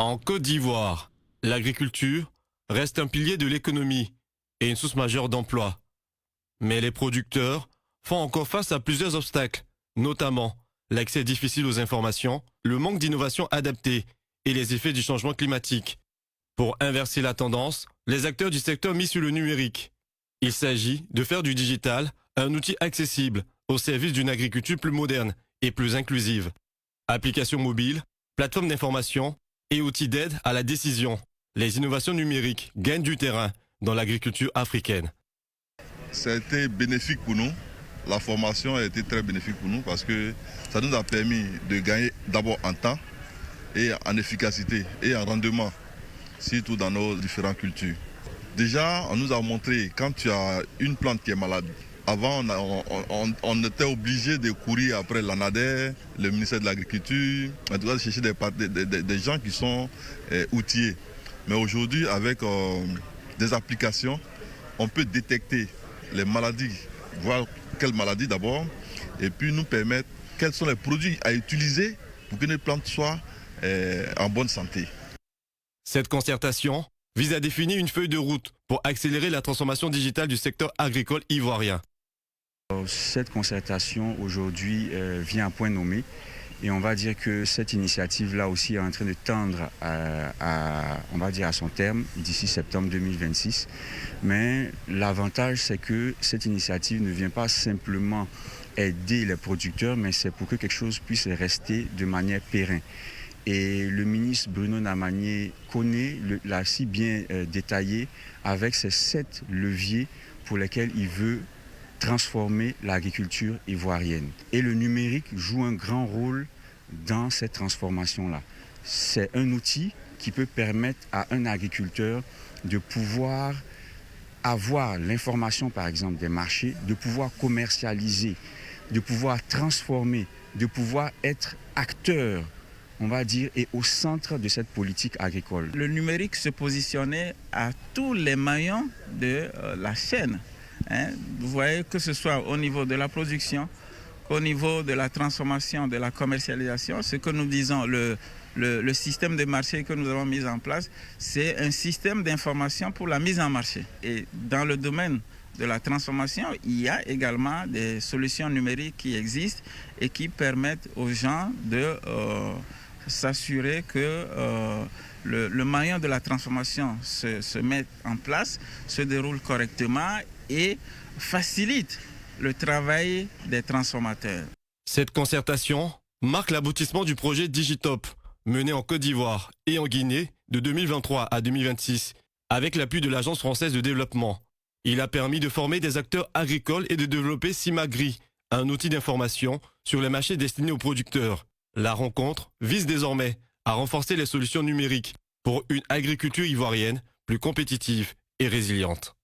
En Côte d'Ivoire, l'agriculture reste un pilier de l'économie et une source majeure d'emplois. Mais les producteurs font encore face à plusieurs obstacles, notamment l'accès difficile aux informations, le manque d'innovation adaptée et les effets du changement climatique. Pour inverser la tendance, les acteurs du secteur misent sur le numérique. Il s'agit de faire du digital un outil accessible au service d'une agriculture plus moderne et plus inclusive. Applications mobiles, plateformes d'information et outils d'aide à la décision. Les innovations numériques gagnent du terrain dans l'agriculture africaine. Ça a été bénéfique pour nous. La formation a été très bénéfique pour nous parce que ça nous a permis de gagner d'abord en temps et en efficacité et en rendement, surtout dans nos différentes cultures. Déjà, on nous a montré quand tu as une plante qui est malade. Avant, on était obligé de courir après l'ANADER, le ministère de l'Agriculture, en tout cas de chercher des gens qui sont outillés. Mais aujourd'hui, avec des applications, on peut détecter les maladies, voir quelles maladies d'abord, et puis nous permettre quels sont les produits à utiliser pour que les plantes soient en bonne santé. Cette concertation vise à définir une feuille de route pour accélérer la transformation digitale du secteur agricole ivoirien. Cette concertation aujourd'hui vient à point nommé et on va dire que cette initiative-là aussi est en train de tendre à son terme d'ici septembre 2026. Mais l'avantage, c'est que cette initiative ne vient pas simplement aider les producteurs, mais c'est pour que quelque chose puisse rester de manière pérenne. Et le ministre Bruno Namagné l'a si bien détaillé avec ces 7 leviers pour lesquels il veut transformer l'agriculture ivoirienne. Et le numérique joue un grand rôle dans cette transformation-là. C'est un outil qui peut permettre à un agriculteur de pouvoir avoir l'information, par exemple, des marchés, de pouvoir commercialiser, de pouvoir transformer, de pouvoir être acteur, on va dire, et au centre de cette politique agricole. Le numérique se positionnait à tous les maillons de la chaîne. Vous voyez, que ce soit au niveau de la production, au niveau de la transformation, de la commercialisation, ce que nous disons, le système de marché que nous avons mis en place, c'est un système d'information pour la mise en marché. Et dans le domaine de la transformation, il y a également des solutions numériques qui existent et qui permettent aux gens de s'assurer que le maillon de la transformation se met en place, se déroule correctement et facilite le travail des transformateurs. Cette concertation marque l'aboutissement du projet Digitop, mené en Côte d'Ivoire et en Guinée de 2023 à 2026, avec l'appui de l'Agence française de développement. Il a permis de former des acteurs agricoles et de développer Simagri, un outil d'information sur les marchés destinés aux producteurs. La rencontre vise désormais à renforcer les solutions numériques pour une agriculture ivoirienne plus compétitive et résiliente.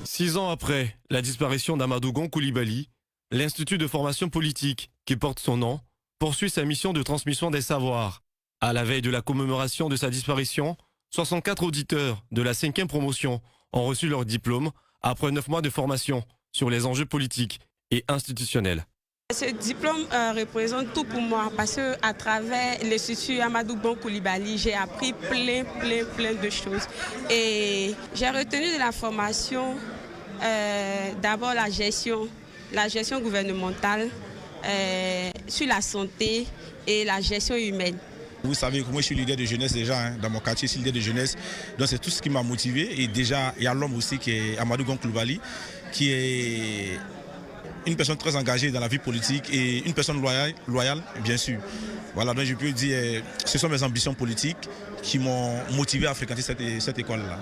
6 ans après la disparition d'Amadou Gon Coulibaly, l'Institut de formation politique, qui porte son nom, poursuit sa mission de transmission des savoirs. À la veille de la commémoration de sa disparition, 64 auditeurs de la 5e promotion ont reçu leur diplôme après 9 mois de formation sur les enjeux politiques et institutionnels. Ce diplôme représente tout pour moi parce qu'à travers l'Institut Amadou Gon Coulibaly, j'ai appris plein de choses. Et j'ai retenu de la formation d'abord la gestion gouvernementale sur la santé et la gestion humaine. Vous savez que moi je suis leader de jeunesse déjà, dans mon quartier je suis leader de jeunesse, donc c'est tout ce qui m'a motivé. Et déjà il y a l'homme aussi qui est Amadou Gon Coulibaly, qui est une personne très engagée dans la vie politique et une personne loyale bien sûr. Voilà, donc je peux dire, ce sont mes ambitions politiques qui m'ont motivé à fréquenter cette école-là.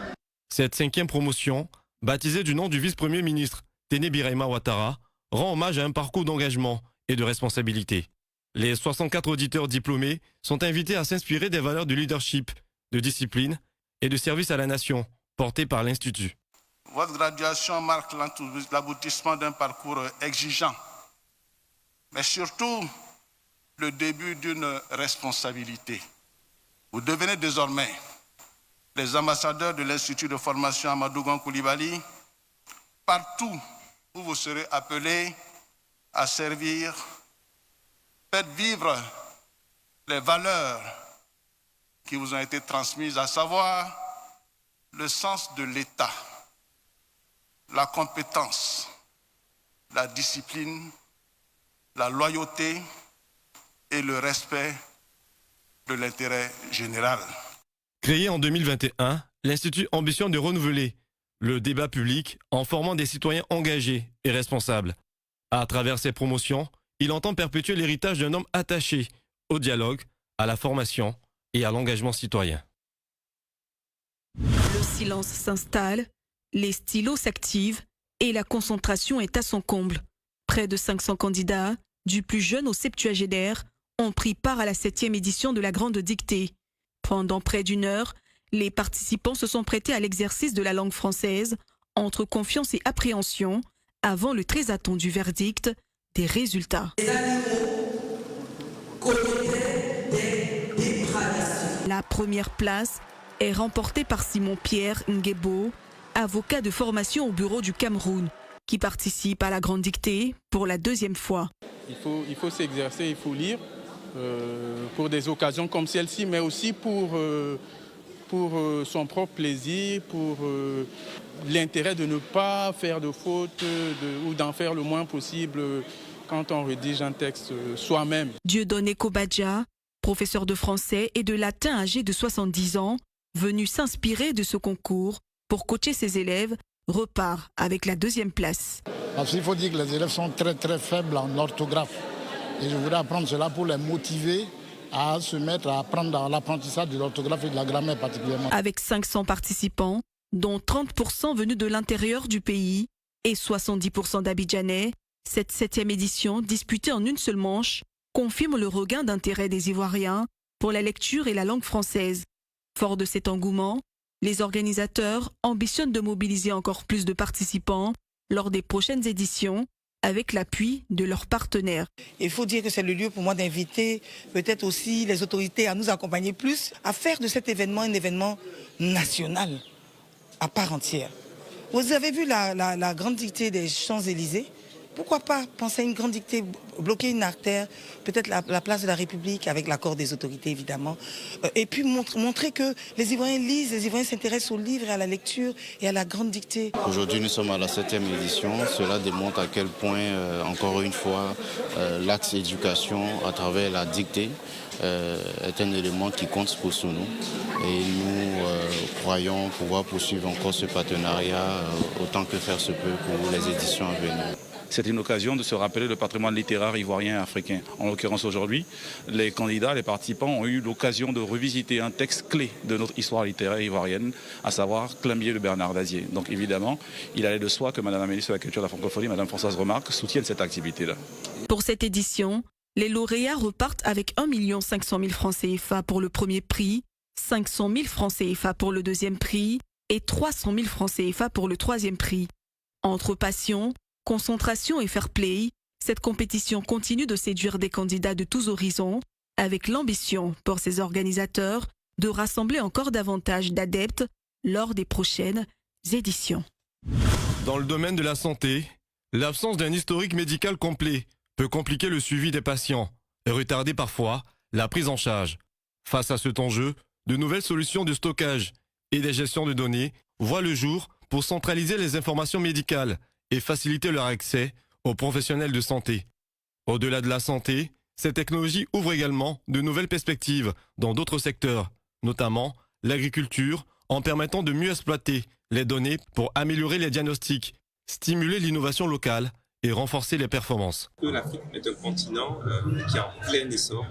Cette 5e promotion, baptisée du nom du vice-premier ministre Téné Birahima Ouattara, rend hommage à un parcours d'engagement et de responsabilité. Les 64 auditeurs diplômés sont invités à s'inspirer des valeurs de leadership, de discipline et de service à la nation portées par l'Institut. Votre graduation marque l'aboutissement d'un parcours exigeant, mais surtout le début d'une responsabilité. Vous devenez désormais les ambassadeurs de l'Institut de formation Amadou Gon Coulibaly, partout où vous serez appelés à servir, faites vivre les valeurs qui vous ont été transmises, à savoir le sens de l'État, la compétence, la discipline, la loyauté et le respect de l'intérêt général. Créé en 2021, l'Institut ambitionne de renouveler le débat public en formant des citoyens engagés et responsables. À travers ses promotions, il entend perpétuer l'héritage d'un homme attaché au dialogue, à la formation et à l'engagement citoyen. Le silence s'installe, les stylos s'activent et la concentration est à son comble. Près de 500 candidats, du plus jeune au septuagénaire, ont pris part à la 7e édition de la Grande Dictée. Pendant près d'1 heure, les participants se sont prêtés à l'exercice de la langue française, entre confiance et appréhension, avant le très attendu verdict des résultats. La première place est remportée par Simon-Pierre Ngebo, avocat de formation au bureau du Cameroun, qui participe à la Grande Dictée pour la 2e fois. Il faut s'exercer, il faut lire pour des occasions comme celle-ci, mais aussi pour son propre plaisir, pour l'intérêt de ne pas faire de fautes ou d'en faire le moins possible quand on rédige un texte soi-même. Dieudonné Kobadja, professeur de français et de latin âgé de 70 ans, venu s'inspirer de ce concours pour coacher ses élèves, repart avec la 2e place. Parce qu'il faut dire que les élèves sont très très faibles en orthographe. Et je voudrais apprendre cela pour les motiver à se mettre à apprendre dans l'apprentissage de l'orthographe et de la grammaire particulièrement. Avec 500 participants, dont 30% venus de l'intérieur du pays et 70% d'Abidjanais, cette 7e édition, disputée en une seule manche, confirme le regain d'intérêt des Ivoiriens pour la lecture et la langue française. Fort de cet engouement, les organisateurs ambitionnent de mobiliser encore plus de participants lors des prochaines éditions, avec l'appui de leurs partenaires. Il faut dire que c'est le lieu pour moi d'inviter peut-être aussi les autorités à nous accompagner plus, à faire de cet événement un événement national à part entière. Vous avez vu la grande dictée des Champs-Élysées? Pourquoi pas penser à une grande dictée, bloquer une artère, peut-être la place de la République avec l'accord des autorités évidemment, et puis montrer que les Ivoiriens lisent, les Ivoiriens s'intéressent aux livres et à la lecture et à la grande dictée. Aujourd'hui nous sommes à la 7e édition, cela démontre à quel point, encore une fois, l'axe éducation à travers la dictée est un élément qui compte pour nous et nous croyons pouvoir poursuivre encore ce partenariat autant que faire se peut pour les éditions à venir. C'est une occasion de se rappeler le patrimoine littéraire ivoirien et africain. En l'occurrence aujourd'hui, les candidats, les participants ont eu l'occasion de revisiter un texte clé de notre histoire littéraire ivoirienne, à savoir Clambier de Bernard Dazier. Donc évidemment, il allait de soi que Madame la ministre de la Culture et de la Francophonie, Madame Françoise Remarque, soutienne cette activité-là. Pour cette édition, les lauréats repartent avec 1 500 000 francs CFA pour le premier prix, 500 000 francs CFA pour le 2e prix et 300 000 francs CFA pour le 3e prix. Entre passion, concentration et fair play, cette compétition continue de séduire des candidats de tous horizons, avec l'ambition pour ses organisateurs de rassembler encore davantage d'adeptes lors des prochaines éditions. Dans le domaine de la santé, l'absence d'un historique médical complet peut compliquer le suivi des patients et retarder parfois la prise en charge. Face à cet enjeu, de nouvelles solutions de stockage et de gestion de données voient le jour pour centraliser les informations médicales et faciliter leur accès aux professionnels de santé. Au-delà de la santé, cette technologie ouvre également de nouvelles perspectives dans d'autres secteurs, notamment l'agriculture, en permettant de mieux exploiter les données pour améliorer les diagnostics, stimuler l'innovation locale et renforcer les performances. L'Afrique est un continent qui est en plein essor,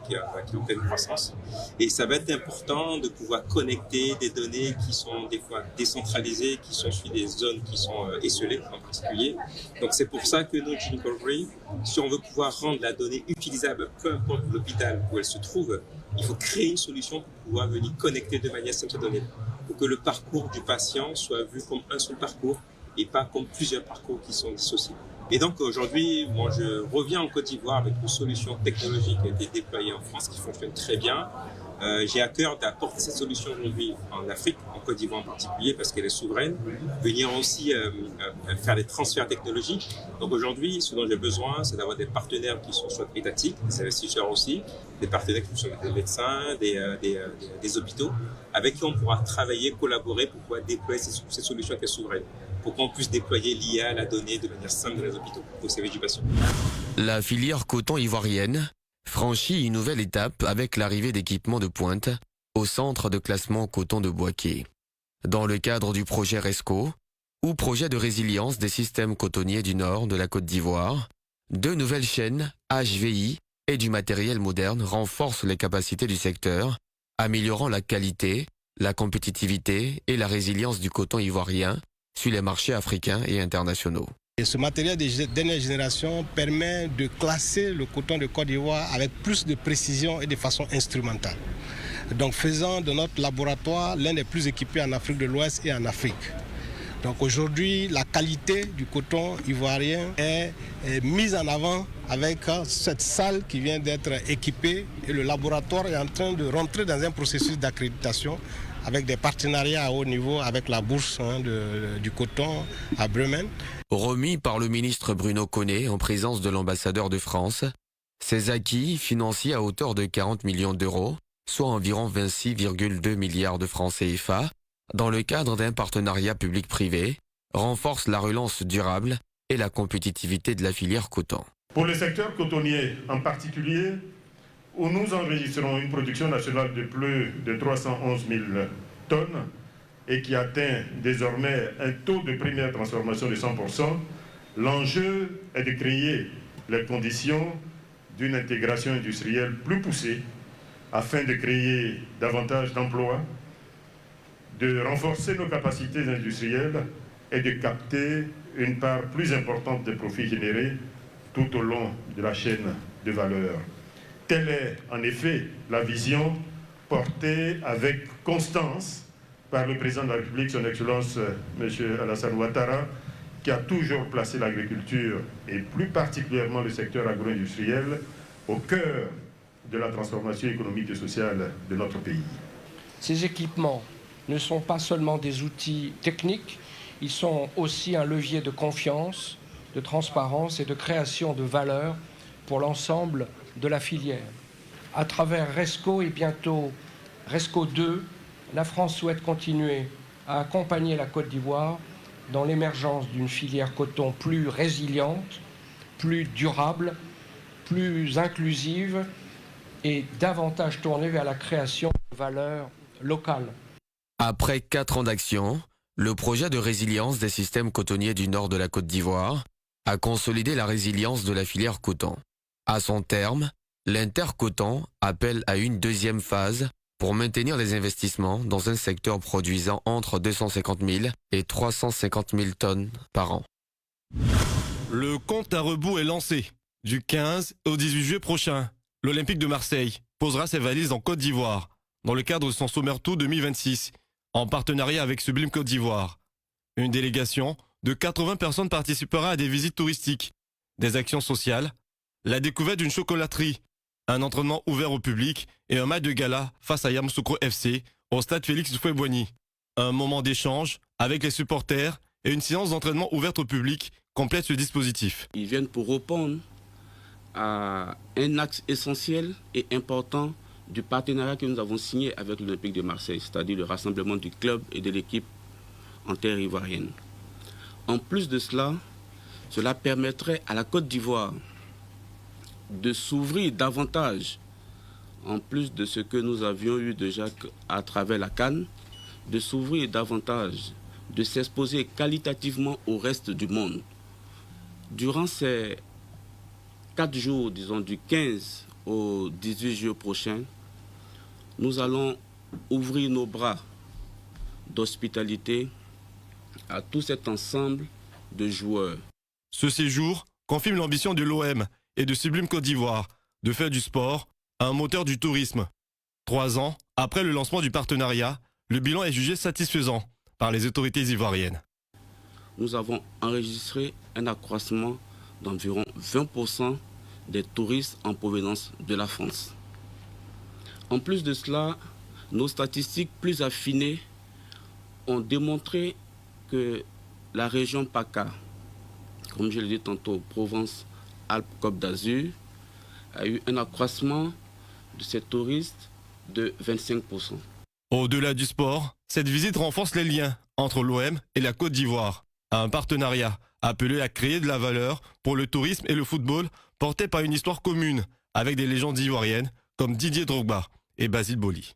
qui est en pleine croissance. Et ça va être important de pouvoir connecter des données qui sont des fois décentralisées, qui sont sur des zones qui sont esselées en particulier. Donc c'est pour ça que nous, Gene-Recovery, si on veut pouvoir rendre la donnée utilisable, peu importe l'hôpital où elle se trouve, il faut créer une solution pour pouvoir venir connecter de manière simple ces données, pour que le parcours du patient soit vu comme un seul parcours et pas comme plusieurs parcours qui sont dissociés. Et donc aujourd'hui, moi je reviens en Côte d'Ivoire avec une solution technologique qui a été déployée en France qui fonctionne très bien, J'ai à cœur d'apporter cette solution aujourd'hui en Afrique, en Côte d'Ivoire en particulier, parce qu'elle est souveraine, venir aussi faire des transferts technologiques. Donc aujourd'hui, ce dont j'ai besoin, c'est d'avoir des partenaires qui sont soit étatiques, des investisseurs aussi, des partenaires qui sont des médecins, des hôpitaux, avec qui on pourra travailler, collaborer pour pouvoir déployer cette solution qui est souveraine, pour qu'on puisse déployer l'IA, la donnée de manière simple dans les hôpitaux pour servir du patient. La filière coton ivoirienne franchit une nouvelle étape avec l'arrivée d'équipements de pointe au centre de classement coton de Bouaké. Dans le cadre du projet RESCO, ou projet de résilience des systèmes cotonniers du nord de la Côte d'Ivoire, 2 nouvelles chaînes HVI et du matériel moderne renforcent les capacités du secteur, améliorant la qualité, la compétitivité et la résilience du coton ivoirien sur les marchés africains et internationaux. Et ce matériel de dernière génération permet de classer le coton de Côte d'Ivoire avec plus de précision et de façon instrumentale. Donc faisant de notre laboratoire l'un des plus équipés en Afrique de l'Ouest et en Afrique. Donc aujourd'hui, la qualité du coton ivoirien est mise en avant avec cette salle qui vient d'être équipée et le laboratoire est en train de rentrer dans un processus d'accréditation avec des partenariats à haut niveau avec la bourse du coton à Bremen. Remis par le ministre Bruno Koné en présence de l'ambassadeur de France, ces acquis financiers à hauteur de 40 millions d'euros, soit environ 26,2 milliards de francs CFA, dans le cadre d'un partenariat public-privé, renforcent la relance durable et la compétitivité de la filière coton. Pour le secteur cotonnier en particulier, où nous enregistrons une production nationale de plus de 311 000 tonnes et qui atteint désormais un taux de première transformation de 100%, l'enjeu est de créer les conditions d'une intégration industrielle plus poussée afin de créer davantage d'emplois, de renforcer nos capacités industrielles et de capter une part plus importante des profits générés tout au long de la chaîne de valeur. Telle est en effet la vision portée avec constance par le président de la République, son Excellence M. Alassane Ouattara, qui a toujours placé l'agriculture et plus particulièrement le secteur agro-industriel au cœur de la transformation économique et sociale de notre pays. Ces équipements ne sont pas seulement des outils techniques, ils sont aussi un levier de confiance, de transparence et de création de valeur pour l'ensemble de la filière. À travers RESCO et bientôt RESCO 2, la France souhaite continuer à accompagner la Côte d'Ivoire dans l'émergence d'une filière coton plus résiliente, plus durable, plus inclusive et davantage tournée vers la création de valeurs locales. Après 4 ans d'action, le projet de résilience des systèmes cotonniers du nord de la Côte d'Ivoire a consolidé la résilience de la filière coton. À son terme, l'Intercoton appelle à une deuxième phase pour maintenir les investissements dans un secteur produisant entre 250 000 et 350 000 tonnes par an. Le compte à rebours est lancé. Du 15 au 18 juillet prochain, l'Olympique de Marseille posera ses valises en Côte d'Ivoire dans le cadre de son Summer Tour 2026, en partenariat avec Sublime Côte d'Ivoire. Une délégation de 80 personnes participera à des visites touristiques, des actions sociales, la découverte d'une chocolaterie, un entraînement ouvert au public et un match de gala face à Yamoussoukro FC au stade Félix Houphouët-Boigny. Un moment d'échange avec les supporters et une séance d'entraînement ouverte au public complète ce dispositif. Ils viennent pour répondre à un axe essentiel et important du partenariat que nous avons signé avec l'Olympique de Marseille, c'est-à-dire le rassemblement du club et de l'équipe en terre ivoirienne. En plus de cela, cela permettrait à la Côte d'Ivoire de s'ouvrir davantage, en plus de ce que nous avions eu déjà à travers la CAN, de s'ouvrir davantage, de s'exposer qualitativement au reste du monde. Durant ces 4 jours, disons du 15 au 18 juillet prochain, nous allons ouvrir nos bras d'hospitalité à tout cet ensemble de joueurs. Ce séjour confirme l'ambition de l'OM et de Sublime Côte d'Ivoire de faire du sport un moteur du tourisme. 3 ans après le lancement du partenariat, le bilan est jugé satisfaisant par les autorités ivoiriennes. Nous avons enregistré un accroissement d'environ 20% des touristes en provenance de la France. En plus de cela, nos statistiques plus affinées ont démontré que la région PACA, comme je l'ai dit tantôt, Provence-Alpes-Côte d'Azur, a eu un accroissement de ses touristes de 25%. Au-delà du sport, cette visite renforce les liens entre l'OM et la Côte d'Ivoire. Un partenariat appelé à créer de la valeur pour le tourisme et le football porté par une histoire commune avec des légendes ivoiriennes comme Didier Drogba et Basile Boli.